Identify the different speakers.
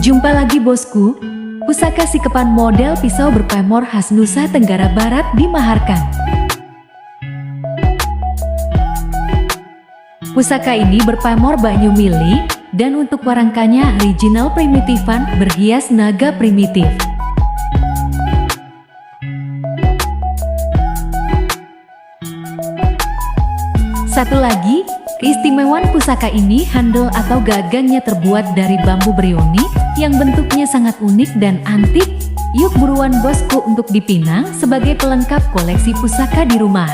Speaker 1: Jumpa lagi bosku, pusaka sikepan model pisau berpamor khas Nusa Tenggara Barat dimaharkan. Pusaka ini berpamor banyu mili, dan untuk warangkanya original primitifan berhias naga primitif. Satu lagi, keistimewaan pusaka ini handle atau gagangnya terbuat dari bambu brioni yang bentuknya sangat unik dan antik. Yuk buruan bosku untuk dipinang sebagai pelengkap koleksi pusaka di rumah.